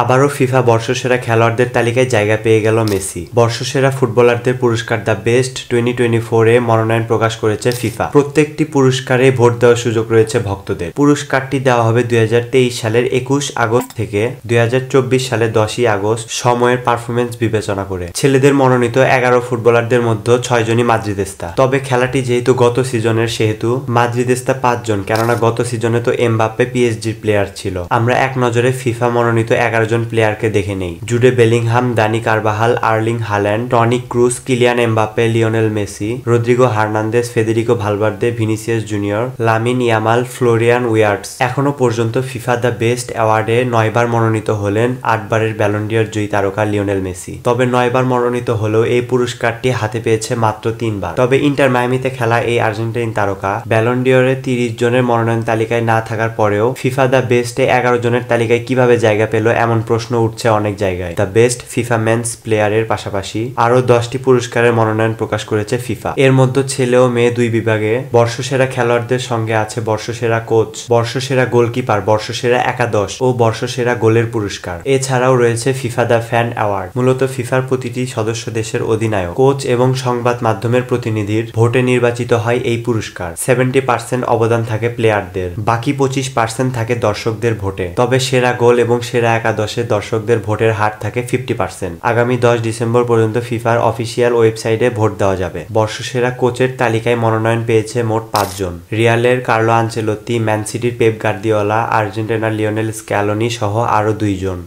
আবারও ফিফা বর্ষসেরা খেলোয়াড়দের তালিকায় জায়গা পেয়ে গেল মেসি। বর্ষসেরা ফুটবলারদের পুরস্কার দ্য বেস্ট 2024 মনোনয়ন প্রকাশ করেছে ফিফা। প্রত্যেকটি পুরস্কারে ভোট দেওয়ার সুযোগ রয়েছে ভক্তদের। পুরস্কারটি দেওয়া হবে 2023 সালের 21 আগস্ট থেকে 2024 সালের 10ই আগস্ট সময়ের পারফরমেন্স বিবেচনা করে। ছেলেদের মনোনীত 11 ফুটবলারদের মধ্যে 6 জনই মাদ্রিদেস্তা। তবে খেলাটি যেহেতু গত সিজনের সেহেতু মাদ্রিদেস্তা 5 জন, কেননা গত সিজনে তো এমবাপ্পে পিএসজির প্লেয়ার ছিল। আমরা এক নজরে ফিফা মনোনীত 11 জন প্লেয়ারকে দেখে নেই। Jude Bellingham, Dani Carvajal, Erling Haaland, Toni Kroos, Kylian Mbappe, Lionel Messi, Rodrigo Hernandez, Federico Valverde, Vinicius Junior, Lamine Yamal, Florian Wirtz. এখনো পর্যন্ত ফিফা দ্য বেস্ট অ্যাওয়ার্ডে 9 বার মনোনীত হলেন 8 বারের ব্যালন ডি'অর জয়ী তারকা লিওনেল মেসি। তবে 9 বার মনোনীত হলেও এই পুরস্কারটি হাতে পেয়েছে মাত্র 3 বার। তবে ইন্টার মায়ামিতে খেলা এই আর্জেন্টাইন তারকা ব্যালন ডি'অরে 30 জনের মনোনয়ন তালিকায় না থাকার পরেও ফিফা দ্য বেস্টে 11 জনের তালিকায় কিভাবে জায়গা পেল এমন প্রশ্ন উঠছে অনেক জায়গায়। দ্য বেস্ট ফিফা মেন্স প্লেয়ারের পাশাপাশি আরো 10টি পুরস্কারের মনোনয়ন প্রকাশ করেছে ফিফা। এর মধ্যে ছেলে ও মেয়ে 2 বিভাগে বর্ষসেরা খেলোয়াড়দের সঙ্গে আছে বর্ষসেরা কোচ, বর্ষসেরা গোলকিপার, বর্ষসেরা একাদশ ও বর্ষসেরা গোলের পুরস্কার। এছাড়াও রয়েছে ফিফা দ্য ফ্যান অ্যাওয়ার্ড। মূলত ফিফার প্রতিটি সদস্য দেশের অধিনায়ক, কোচ এবং সংবাদ মাধ্যমের প্রতিনিধির ভোটে নির্বাচিত হয় এই পুরস্কার। 70% অবদান থাকে প্লেয়ারদের, বাকি 25% থাকে দর্শকদের ভোটে। তবে সেরা গোল এবং সেরা একাদশে দর্শকদের ভোটের হার থাকে 50%। আগামী 10 ডিসেম্বর পর্যন্ত ফিফার অফিসিয়াল ওয়েবসাইটে ভোট দেওয়া যাবে। বর্ষসেরা কোচের তালিকায় মনোনয়ন পেয়েছে মোট 5 জন। রিয়ালের কার্লো আনচেলত্তি, ম্যান সিটির পেপ গার্দিওলা, আর্জেন্টিনার লিওনেল স্ক্যালোনি সহ আরো 2 জন।